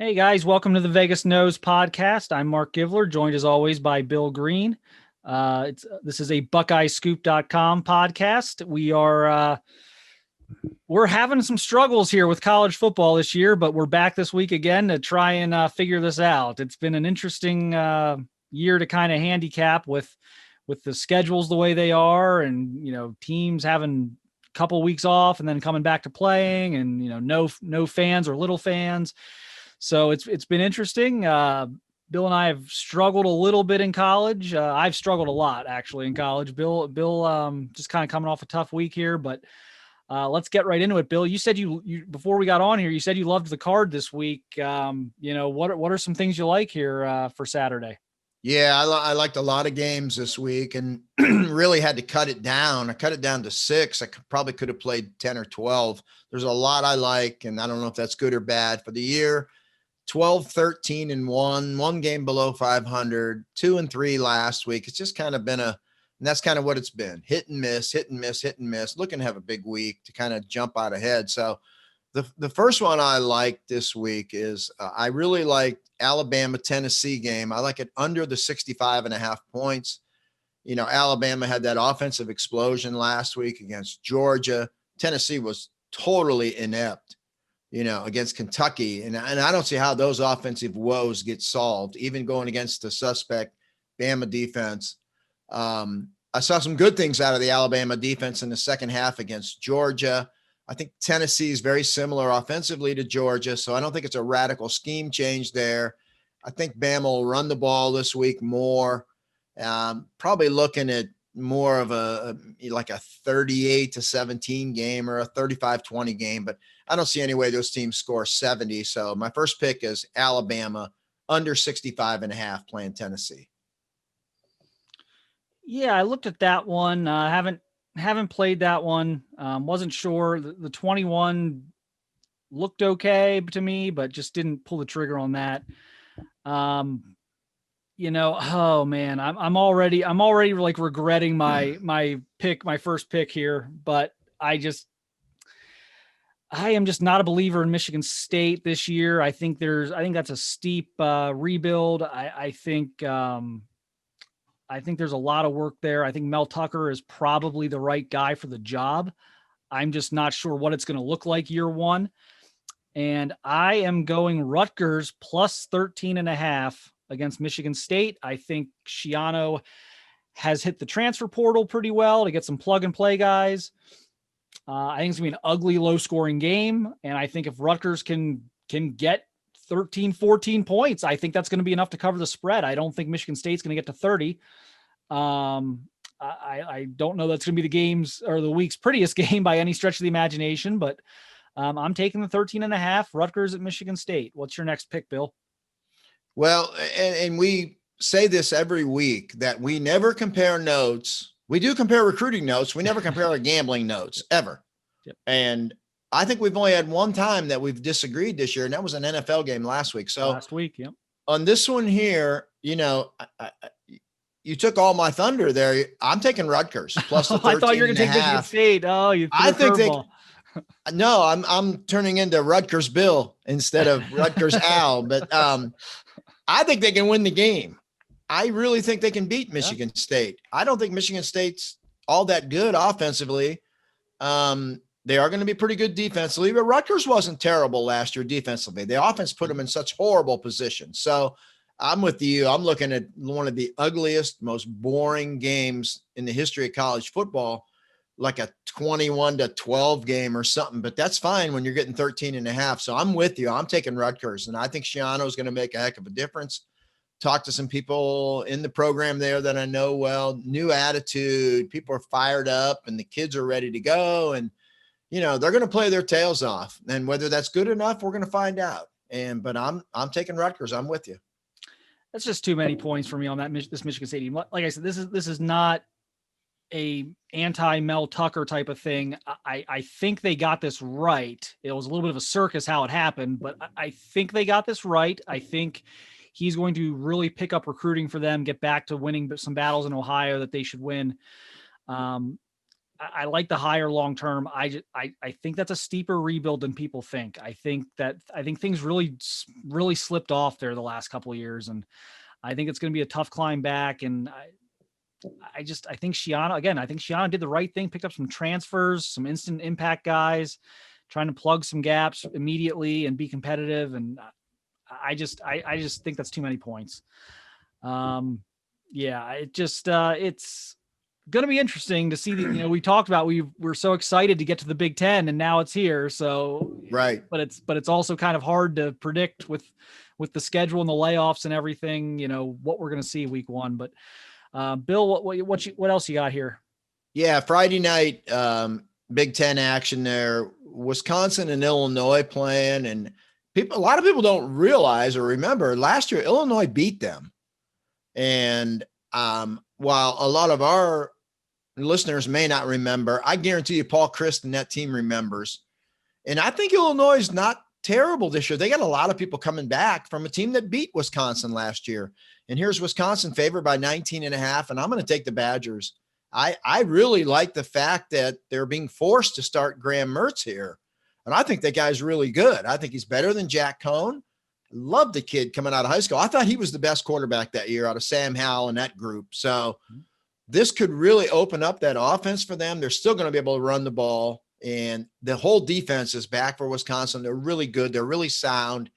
Hey guys, welcome to the Vegas Knows podcast. I'm Marc Givler, joined as always by Bill Greene. This is a BuckeyesScoop.com podcast. We're having some struggles here with college football this year, but we're back this week again to try and figure this out. It's been an interesting year to kind of handicap with the schedules the way they are, and teams having a couple weeks off and then coming back to playing, and no fans or little fans. So it's been interesting. Bill and I have struggled a little bit in college. I've struggled a lot actually in college. Bill, just kind of coming off a tough week here, but let's get right into it. Bill, you said you before we got on here, you said you loved the card this week. What are some things you like here for Saturday? Yeah, I liked a lot of games this week and really had to cut it down. I cut it down to 6. Probably could have played 10 or 12. There's a lot I like, and I don't know if that's good or bad for the year. 12, 13 and 1 game below 500, 2 and 3 last week. It's just kind of been and that's kind of what it's been. Hit and miss, hit and miss, hit and miss. Looking to have a big week to kind of jump out ahead. So the first one I like this week is I really like Alabama Tennessee game. I like it under the 65.5 points. Alabama had that offensive explosion last week against Georgia. Tennessee was totally inept, against Kentucky. And I don't see how those offensive woes get solved, even going against the suspect Bama defense. I saw some good things out of the Alabama defense in the second half against Georgia. I think Tennessee is very similar offensively to Georgia, so I don't think it's a radical scheme change there. I think Bama will run the ball this week more. Probably looking at more of a 38-17 game or a 35-20 game, but I don't see any way those teams score 70. So my first pick is Alabama under 65.5 playing Tennessee. Yeah, I looked at that one. Haven't played that one. Wasn't sure. The 21 looked okay to me, but just didn't pull the trigger on that. Oh man, I'm already like regretting my first pick here, but I am just not a believer in Michigan State this year. I think that's a steep rebuild. I think there's a lot of work there. I think Mel Tucker is probably the right guy for the job. I'm just not sure what it's going to look like year one. And I am going Rutgers plus 13.5 against Michigan State. I think Schiano has hit the transfer portal pretty well to get some plug and play guys. I think it's going to be an ugly, low scoring game. And I think if Rutgers can get 13, 14 points, I think that's going to be enough to cover the spread. I don't think Michigan State's going to get to 30. I don't know that's going to be the game's or the week's prettiest game by any stretch of the imagination, but I'm taking the 13.5 Rutgers at Michigan State. What's your next pick, Bill? Well, and we say this every week that we never compare notes. We do compare recruiting notes. We never compare our gambling notes ever. Yep. And I think we've only had one time that we've disagreed this year, and that was an NFL game last week. So last week, yep. On this one here, you took all my thunder there. I'm taking Rutgers plus the 13 I thought you were going to take Michigan State. Oh, you threw I think no, I'm turning into Rutgers Bill instead of Rutgers Al, but I think they can win the game. I really think they can beat Michigan State. I don't think Michigan State's all that good offensively. They are going to be pretty good defensively, but Rutgers wasn't terrible last year defensively. The offense put them in such horrible positions. So I'm with you. I'm looking at one of the ugliest, most boring games in the history of college football, like a 21-12 game or something, but that's fine when you're getting 13.5. So I'm with you. I'm taking Rutgers, and I think Schiano is going to make a heck of a difference. Talk to some people in the program there that I know well, new attitude. People are fired up and the kids are ready to go. And, they're going to play their tails off, and whether that's good enough, we're going to find out. But I'm taking Rutgers. I'm with you. That's just too many points for me on this Michigan State team. Like I said, this is not a anti-Mel Tucker type of thing. I think they got this right. It was a little bit of a circus how it happened, but I think they got this right. I think he's going to really pick up recruiting for them, get back to winning some battles in Ohio that they should win. I like the higher long term. I think that's a steeper rebuild than people think. I think things really slipped off there the last couple of years, and I think it's going to be a tough climb back. And I think Shiana did the right thing, picked up some transfers, some instant impact guys, trying to plug some gaps immediately and be competitive. And I just think that's too many points. Yeah, it's going to be interesting to see we talked about, we're so excited to get to the Big Ten, and now it's here. So, Right. but it's also kind of hard to predict with the schedule and the layoffs and everything, what we're going to see week one. But Bill, what else you got here? Yeah. Friday night, Big Ten action there, Wisconsin and Illinois playing, and a lot of people don't realize or remember last year, Illinois beat them. And while a lot of our listeners may not remember, I guarantee you Paul Christ and that team remembers. And I think Illinois is not terrible this year. They got a lot of people coming back from a team that beat Wisconsin last year. And here's Wisconsin favored by 19.5. And I'm going to take the Badgers. I really like the fact that they're being forced to start Graham Mertz here. And I think that guy's really good. I think he's better than Jack Cohn. Love the kid coming out of high school. I thought he was the best quarterback that year out of Sam Howell and that group. So this could really open up that offense for them. They're still going to be able to run the ball, and the whole defense is back for Wisconsin. They're really good. They're really sound.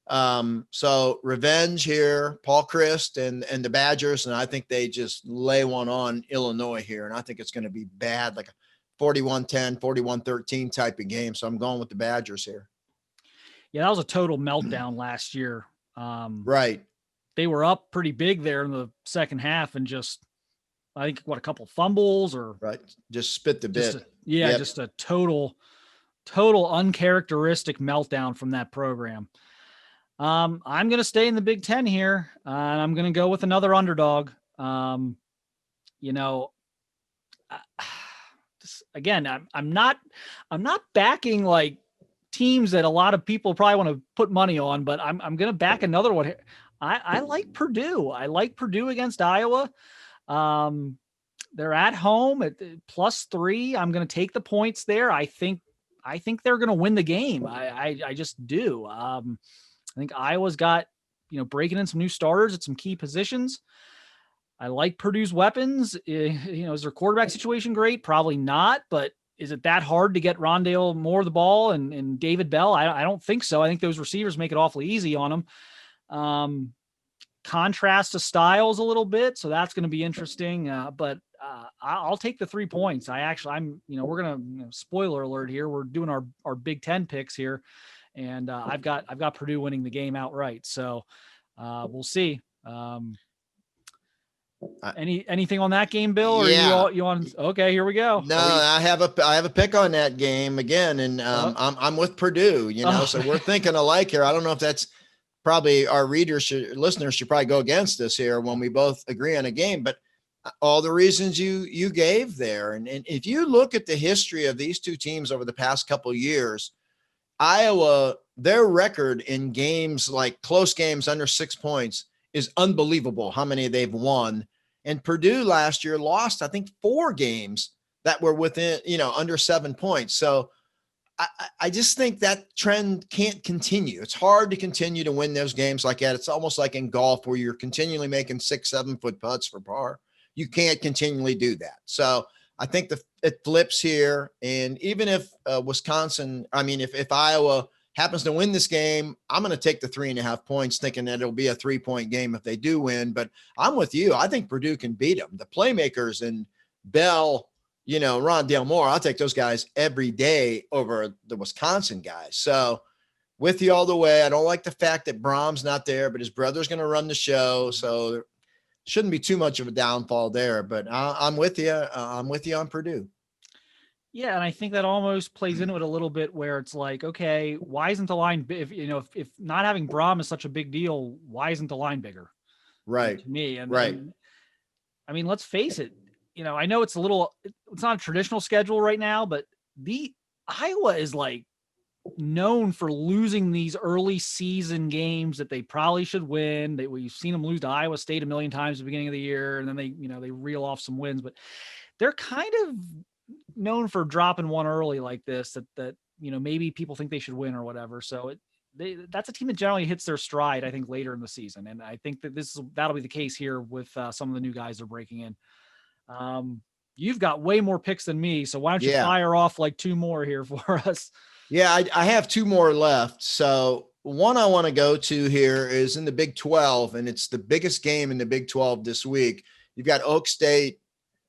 So revenge here, Paul Christ and the Badgers. And I think they just lay one on Illinois here. And I think it's going to be bad, like a 41-10, 41-13 type of game. So I'm going with the Badgers here. Yeah, that was a total meltdown last year. Right. They were up pretty big there in the second half, and just, I think, a couple fumbles or right. Just spit the bit. Just a total uncharacteristic meltdown from that program. I'm going to stay in the Big Ten here, and I'm going to go with another underdog. Again, I'm not backing like teams that a lot of people probably want to put money on, but I'm going to back another one here. I like Purdue. I like Purdue against Iowa. They're at home at +3. I'm going to take the points there. I think they're going to win the game. I just do. I think Iowa's got, breaking in some new starters at some key positions. I like Purdue's weapons. Is their quarterback situation great? Probably not, but is it that hard to get Rondale Moore the ball and David Bell? I don't think so. I think those receivers make it awfully easy on them. Contrast to styles a little bit, so that's going to be interesting. But I'll take the 3 points. We're going to, spoiler alert here, we're doing our Big Ten picks here, and I've got Purdue winning the game outright. So we'll see. Anything on that game, Bill? Or yeah. you on? Okay, here we go. No, I have a pick on that game again, and I'm with Purdue. So we're thinking alike here. I don't know if that's probably our listeners should probably go against us here when we both agree on a game, but all the reasons you gave there, and if you look at the history of these two teams over the past couple of years, Iowa, their record in games like close games under 6 points is unbelievable how many they've won. And Purdue last year lost, I think, 4 games that were within, under 7 points. So I just think that trend can't continue. It's hard to continue to win those games like that. It's almost like in golf where you're continually making 6-7 foot putts for par. You can't continually do that. So I think it flips here. And even if if Iowa happens to win this game, I'm going to take the 3.5 points, thinking that it'll be a 3-point game if they do win. But I'm with you. I think Purdue can beat them. The playmakers and Bell, Rondale Moore, I'll take those guys every day over the Wisconsin guys. So with you all the way. I don't like the fact that Brom's not there, but his brother's going to run the show. So there shouldn't be too much of a downfall there, but I'm with you. I'm with you on Purdue. Yeah, and I think that almost plays into it a little bit where it's like, okay, why isn't the line if not having Brom is such a big deal, why isn't the line bigger? Right. To me. And right. And, I mean, let's face it, I know it's not a traditional schedule right now, but the Iowa is like known for losing these early season games that they probably should win. We've seen them lose to Iowa State a million times at the beginning of the year, and then they reel off some wins, but they're kind of known for dropping one early like this that maybe people think they should win or whatever. So that's a team that generally hits their stride, I think, later in the season, and I think that that'll be the case here with some of the new guys they're breaking in. You've got way more picks than me, so why don't you Yeah. fire off like two more here for us? Yeah, I have two more left. So one I want to go to here is in the Big 12, and it's the biggest game in the Big 12 this week. You've got Oak State,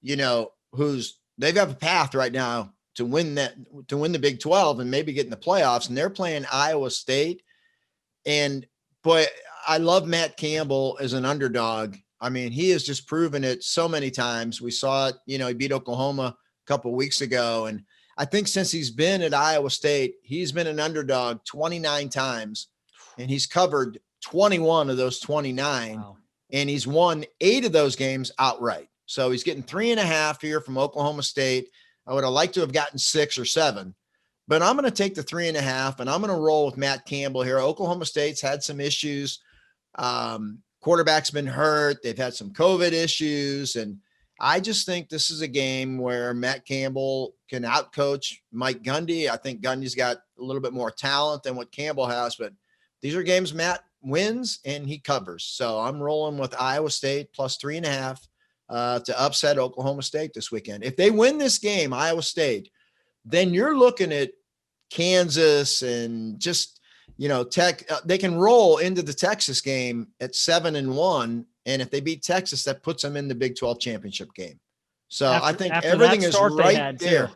they've got a path right now to win the Big 12 and maybe get in the playoffs, and they're playing Iowa State. And boy, I love Matt Campbell as an underdog. I mean, he has just proven it so many times. We saw it, he beat Oklahoma a couple of weeks ago, and I think since he's been at Iowa State, he's been an underdog 29 times, and he's covered 21 of those 29. Wow. And he's won 8 of those games outright. So he's getting 3.5 here from Oklahoma State. I would have liked to have gotten 6 or 7, but I'm going to take the 3.5, and I'm going to roll with Matt Campbell here. Oklahoma State's had some issues. Quarterback's been hurt. They've had some COVID issues, and I just think this is a game where Matt Campbell can outcoach Mike Gundy. I think Gundy's got a little bit more talent than what Campbell has, but these are games Matt wins and he covers. So I'm rolling with Iowa State plus 3.5 to upset Oklahoma State this weekend. If they win this game, Iowa State, then you're looking at Kansas and just, Tech. They can roll into the Texas game at 7-1. And if they beat Texas, that puts them in the Big 12 championship game. So I think everything is right there.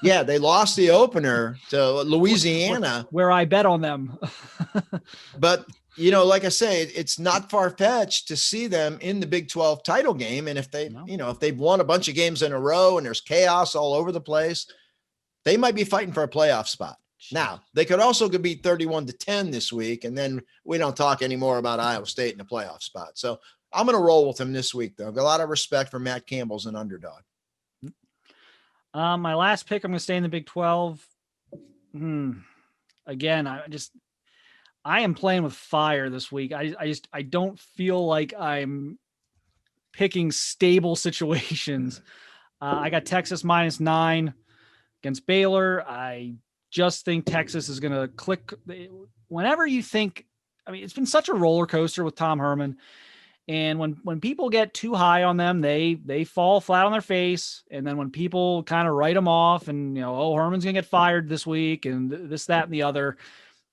Yeah, they lost the opener to Louisiana, where I bet on them. But, like I say, it's not far-fetched to see them in the Big 12 title game. And if they, if they've won a bunch of games in a row and there's chaos all over the place, they might be fighting for a playoff spot. Now, they could also be 31-10 this week, and then we don't talk anymore about Iowa State in the playoff spot. So I'm going to roll with him this week, though. I've got a lot of respect for Matt Campbell as an underdog. My last pick, I'm going to stay in the Big 12. Again, I am playing with fire this week. I don't feel like I'm picking stable situations. I got Texas -9 against Baylor. I just think Texas is going to click whenever you think. I mean, it's been such a roller coaster with Tom Herman. And when people get too high on them, they fall flat on their face. And then when people kind of write them off and, Herman's going to get fired this week and this, that, and the other,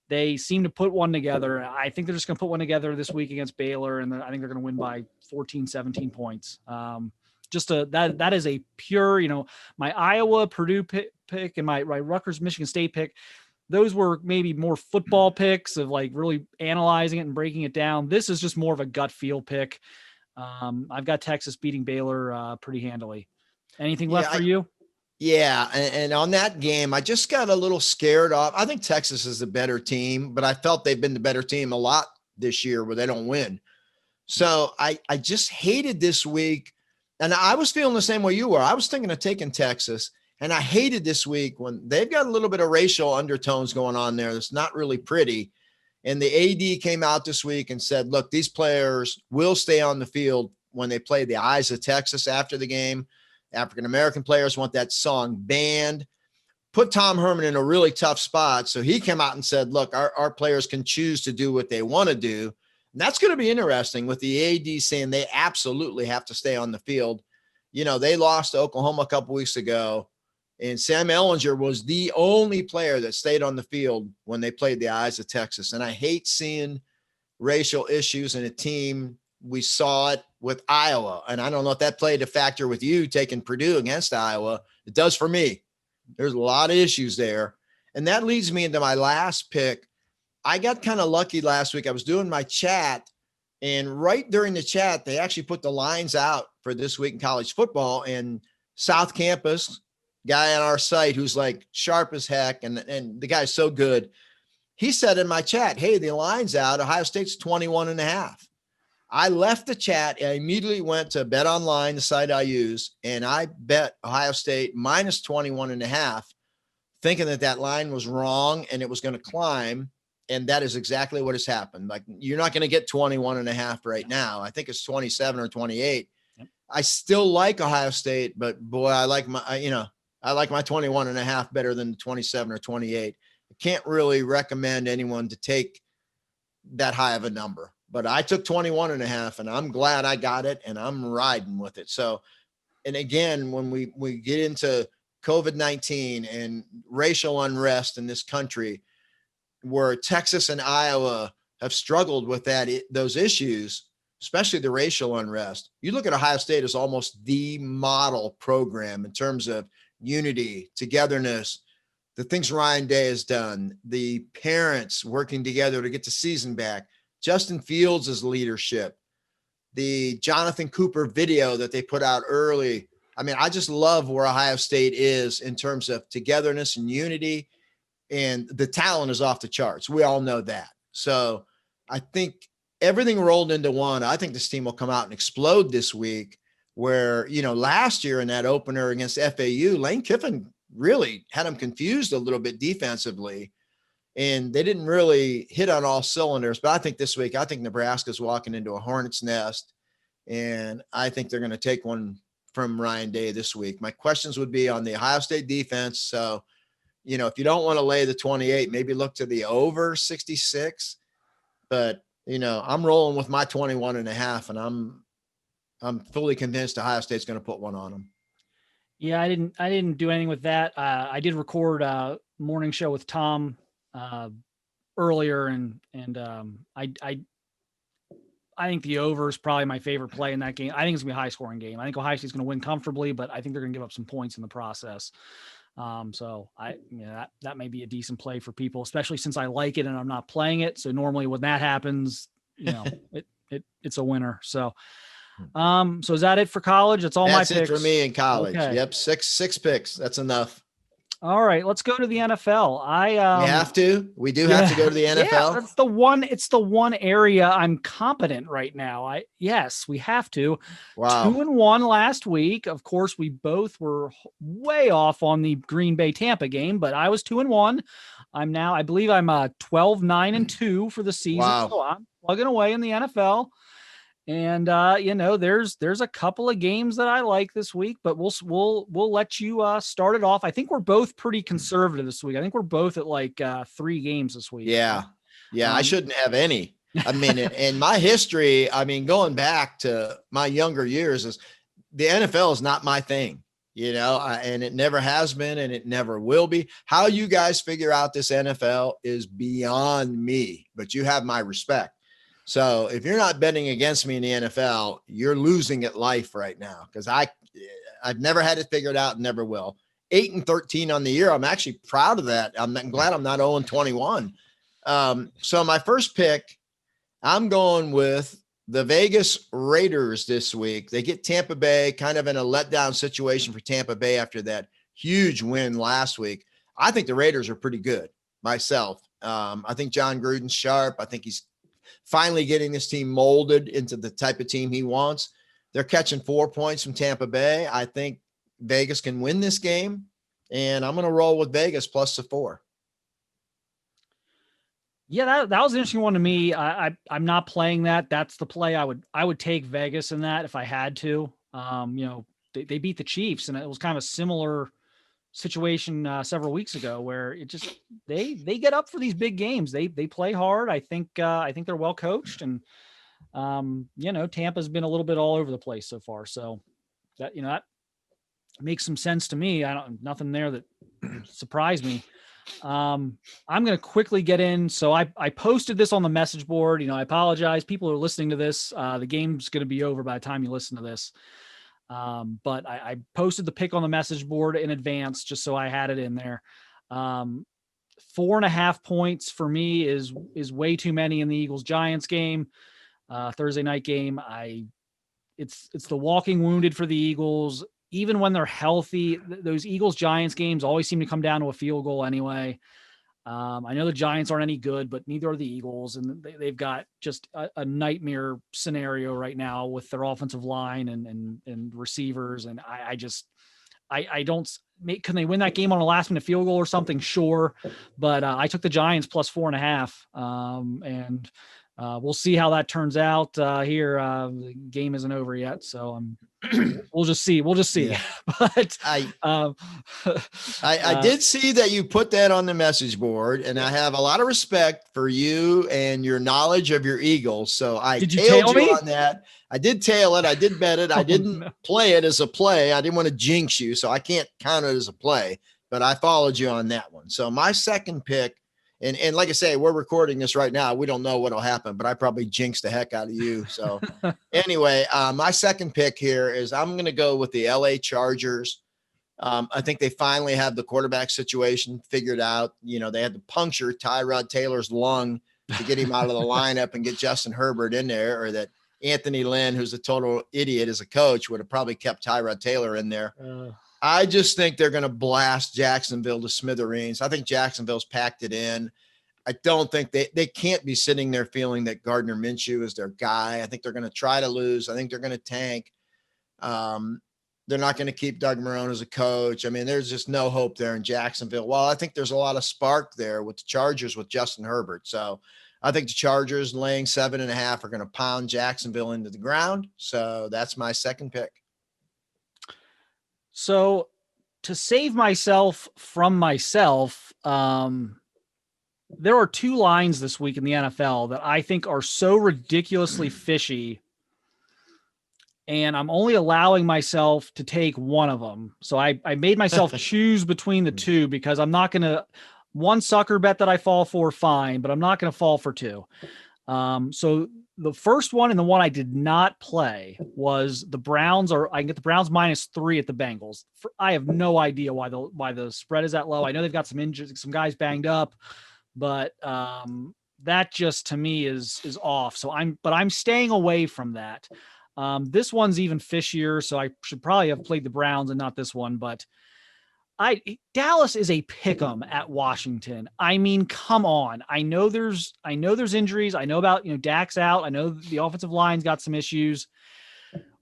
they seem to put one together. I think they're just going to put one together this week against Baylor. And I think they're going to win by 14, 17 points. That is a pure, my Iowa Purdue pick and my Rutgers Michigan State pick. Those were maybe more football picks of like really analyzing it and breaking it down. This is just more of a gut feel pick. I've got Texas beating Baylor pretty handily. Anything left for you? Yeah. And on that game, I just got a little scared off. I think Texas is the better team, but I felt they've been the better team a lot this year where they don't win. So I just hated this week. And I was feeling the same way you were. I was thinking of taking Texas. And I hated this week when they've got a little bit of racial undertones going on there. That's not really pretty. And the AD came out this week and said, look, these players will stay on the field when they play the Eyes of Texas after the game. African-American players want that song banned. Put Tom Herman in a really tough spot. So he came out and said, look, our players can choose to do what they want to do. And that's going to be interesting with the AD saying they absolutely have to stay on the field. They lost to Oklahoma a couple weeks ago. And Sam Ehlinger was the only player that stayed on the field when they played the Eyes of Texas. And I hate seeing racial issues in a team. We saw it with Iowa. And I don't know if that played a factor with you taking Purdue against Iowa. It does for me. There's a lot of issues there. And that leads me into my last pick. I got kind of lucky last week. I was doing my chat, and right during the chat, they actually put the lines out for this week in college football. And South Campus, guy on our site who's like sharp as heck, and the guy's so good. He said in my chat, hey, the line's out. Ohio State's 21.5. I left the chat and I immediately went to Bet Online, the site I use, and I bet Ohio State minus 21.5, thinking that line was wrong and it was going to climb. And that is exactly what has happened. Like, you're not going to get 21.5 right now. I think it's 27 or 28. Yep. I still like Ohio State, but boy, I like I like my 21.5 better than the 27 or 28. I can't really recommend anyone to take that high of a number, but I took 21.5 and I'm glad I got it and I'm riding with it. So, and again, when we get into COVID-19 and racial unrest in this country, where Texas and Iowa have struggled with those issues, especially the racial unrest. You look at Ohio State as almost the model program in terms of unity, togetherness, the things Ryan Day has done, the parents working together to get the season back, Justin Fields' leadership, the Jonathan Cooper video that they put out early. I mean, I just love where Ohio State is in terms of togetherness and unity, and the talent is off the charts. We all know that. So I think everything rolled into one. I think this team will come out and explode this week, where, last year in that opener against FAU, Lane Kiffin really had them confused a little bit defensively, and they didn't really hit on all cylinders. But I think this week, I think Nebraska's walking into a hornet's nest, and I think they're going to take one from Ryan Day this week. My questions would be on the Ohio State defense. So, if you don't want to lay the 28, maybe look to the over 66. But, I'm rolling with my 21.5, and I'm fully convinced Ohio State's going to put one on them. Yeah, I didn't do anything with that. I did record a morning show with Tom earlier, and I think the over is probably my favorite play in that game. I think it's gonna be a high scoring game. I think Ohio State's gonna win comfortably, but I think they're gonna give up some points in the process. So that may be a decent play for people, especially since I like it and I'm not playing it. So normally when that happens, it's a winner. So is that it for college? That's all my picks. That's it for me in college. Okay. Yep. Six picks. That's enough. All right, let's go to the NFL. We do have to go to the NFL. Yeah, it's the one area I'm competent right now. Yes, we have to. Wow. 2-1 last week. Of course, we both were way off on the Green Bay Tampa game, but I was 2-1. I believe I'm 12-9-2 for the season. Wow. So I'm plugging away in the NFL. And there's a couple of games that I like this week, but we'll let you start it off. I think we're both pretty conservative this week. I think we're both at like 3 games this week. Yeah. I shouldn't have any. I mean, in my history, going back to my younger years, is the NFL is not my thing, and it never has been, and it never will be. How you guys figure out this NFL is beyond me, but you have my respect. So if you're not betting against me in the NFL, you're losing at life right now, because I've never had it figured out and never will. 8-13 on the year. I'm actually proud of that. I'm glad I'm not 0-21. So my first pick, I'm going with the Vegas Raiders this week. They get Tampa Bay, kind of in a letdown situation for Tampa Bay after that huge win last week. I think the Raiders are pretty good myself. I think John Gruden's sharp. I think he's finally getting this team molded into the type of team he wants. They're catching 4 points from Tampa Bay. I think Vegas can win this game, and I'm going to roll with Vegas plus the 4. Yeah, that was an interesting one to me. I'm not playing that. That's the play I would take Vegas in that if I had to. They beat the Chiefs, and it was kind of a similar situation several weeks ago where it just they get up for these big games. They play hard. I think they're well coached, and Tampa's been a little bit all over the place so far. So that makes some sense to me. Nothing there that surprised me. I'm going to quickly get in. So I posted this on the message board. I apologize. People are listening to this. The game's going to be over by the time you listen to this. But I posted the pick on the message board in advance just so I had it in there. 4.5 points for me is way too many in the Eagles Giants game, Thursday night game. It's the walking wounded for the Eagles. Even when they're healthy, those Eagles Giants games always seem to come down to a field goal anyway. I know the Giants aren't any good, but neither are the Eagles. And they've got just a nightmare scenario right now with their offensive line and receivers. And I don't make, can they win that game on a last minute field goal or something? Sure. But I took the Giants plus 4.5. And we'll see how that turns out here. The game isn't over yet, so we'll just see. We'll just see. Yeah. But I did see that you put that on the message board, and I have a lot of respect for you and your knowledge of your Eagles. So I did you tailed tail you me? on that. I did tail it. I did bet it. I didn't play it as a play. I didn't want to jinx you, so I can't count it as a play, but I followed you on that one. So my second pick, and like I say, we're recording this right now. We don't know what'll happen, but I probably jinxed the heck out of you. So anyway, my second pick here is I'm going to go with the LA Chargers. I think they finally have the quarterback situation figured out. You know, they had to puncture Tyrod Taylor's lung to get him out of the lineup and get Justin Herbert in there, or that Anthony Lynn, who's a total idiot as a coach, would have probably kept Tyrod Taylor in there. I just think they're going to blast Jacksonville to smithereens. I think Jacksonville's packed it in. I don't think they can't be sitting there feeling that Gardner Minshew is their guy. I think they're going to try to lose. I think they're going to tank. They're not going to keep Doug Marrone as a coach. I mean, there's just no hope there in Jacksonville. Well, I think there's a lot of spark there with the Chargers with Justin Herbert. So I think the Chargers laying 7.5 are going to pound Jacksonville into the ground. So that's my second pick. So to save myself from myself, there are two lines this week in the NFL that I think are so ridiculously fishy, and I'm only allowing myself to take one of them. So I made myself choose between the two, because I'm not going to, one sucker bet that I fall for, fine, but I'm not going to fall for two. So the first one, and the one I did not play, was the Browns. I can get the Browns -3 at the Bengals. I have no idea why the spread is that low. I know they've got some injuries, some guys banged up, but that just to me is off. So I'm staying away from that. This one's even fishier, so I should probably have played the Browns and not this one, but Dallas is a pick'em at Washington. I mean, come on. I know there's injuries. I know about, Dak's out. I know the offensive line's got some issues.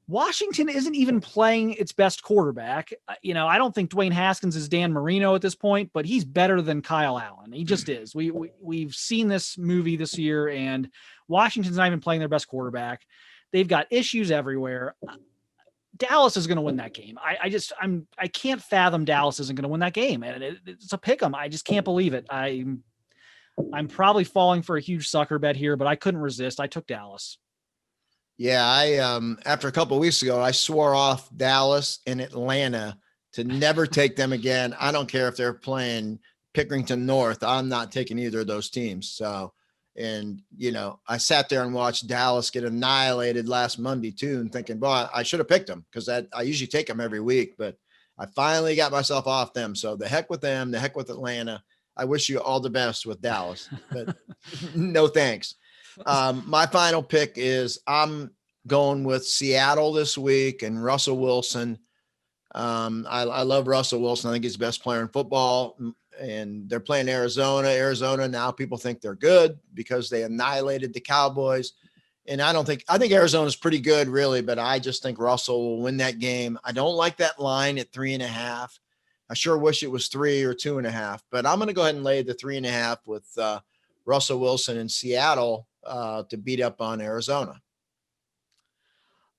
Washington isn't even playing its best quarterback. I don't think Dwayne Haskins is Dan Marino at this point, but he's better than Kyle Allen. He just is. We've seen this movie this year, and Washington's not even playing their best quarterback. They've got issues everywhere. Dallas is going to win that game. I can't fathom Dallas isn't going to win that game, and it's a pick 'em. I just can't believe it. I'm probably falling for a huge sucker bet here, but I couldn't resist. I took Dallas. Yeah, I after a couple of weeks ago, I swore off Dallas and Atlanta to never take them again. I don't care if they're playing Pickerington North. I'm not taking either of those teams. So, and I sat there and watched Dallas get annihilated last Monday too, and thinking, well, I should have picked them, because I usually take them every week, but I finally got myself off them. So the heck with them, the heck with Atlanta. I wish you all the best with Dallas, but no thanks. My final pick is I'm going with Seattle this week and Russell Wilson. I love Russell Wilson. I think he's the best player in football, and they're playing Arizona. Arizona now, people think they're good because they annihilated the Cowboys. And I think Arizona's pretty good, really, but I just think Russell will win that game. I don't like that line at 3.5. I sure wish it was 3 or 2.5, but I'm going to go ahead and lay the 3.5 with Russell Wilson in Seattle to beat up on Arizona.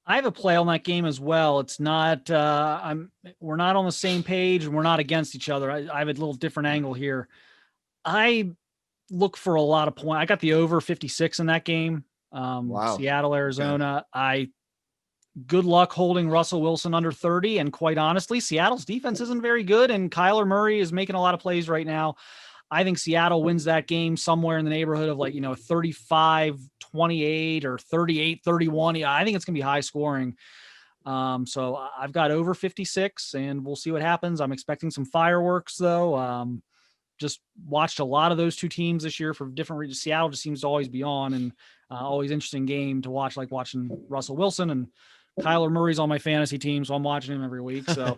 I have a play on that game as well. It's not, we're not on the same page, and we're not against each other. I have a little different angle here. I look for a lot of points. I got the over 56 in that game. Wow. Seattle, Arizona. Okay. Good luck holding Russell Wilson under 30. And quite honestly, Seattle's defense isn't very good, and Kyler Murray is making a lot of plays right now. I think Seattle wins that game somewhere in the neighborhood of 35-28 or 38-31. Yeah, I think it's going to be high scoring. So I've got over 56, and we'll see what happens. I'm expecting some fireworks, though. Just watched a lot of those two teams this year for different reasons. Seattle just seems to always be on, and always interesting game to watch, like watching Russell Wilson, and Kyler Murray's on my fantasy team, so I'm watching him every week. So,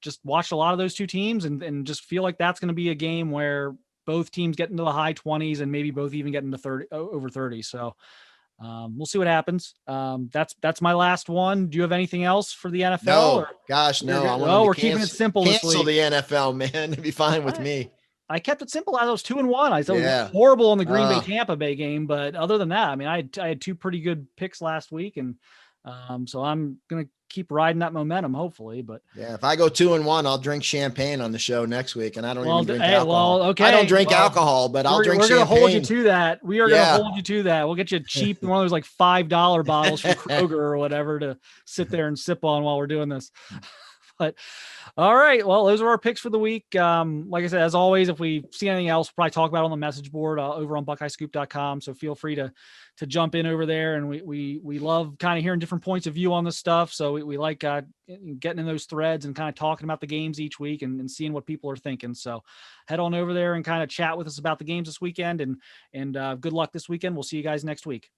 just watched a lot of those two teams, and just feel like that's going to be a game where both teams get into the high 20s and maybe both even get into over 30. So we'll see what happens. That's my last one. Do you have anything else for the NFL? No, gosh, no. We're keeping it simple. Cancel the NFL, man. It'd be fine with me. I kept it simple. I was 2-1. I thought it was Yeah. horrible in the Green Bay Tampa Bay game, but other than that, I mean, I had two pretty good picks last week, and so I'm gonna keep riding that momentum, hopefully. But yeah, if I go 2-1, I'll drink champagne on the show next week, and I don't even drink hey, alcohol. well, okay. I don't drink Well, alcohol, but I'll drink we're champagne. gonna hold you to that. We are gonna Yeah. hold you to that. We'll get you cheap one of those like $5 bottles from Kroger or whatever to sit there and sip on while we're doing this. But all right, well, those are our picks for the week. Like I said, as always, if we see anything else, we'll probably talk about it on the message board over on BuckeyeScoop.com. So feel free to jump in over there. And we love kind of hearing different points of view on this stuff. So we like getting in those threads and kind of talking about the games each week and seeing what people are thinking. So head on over there and kind of chat with us about the games this weekend. And good luck this weekend. We'll see you guys next week.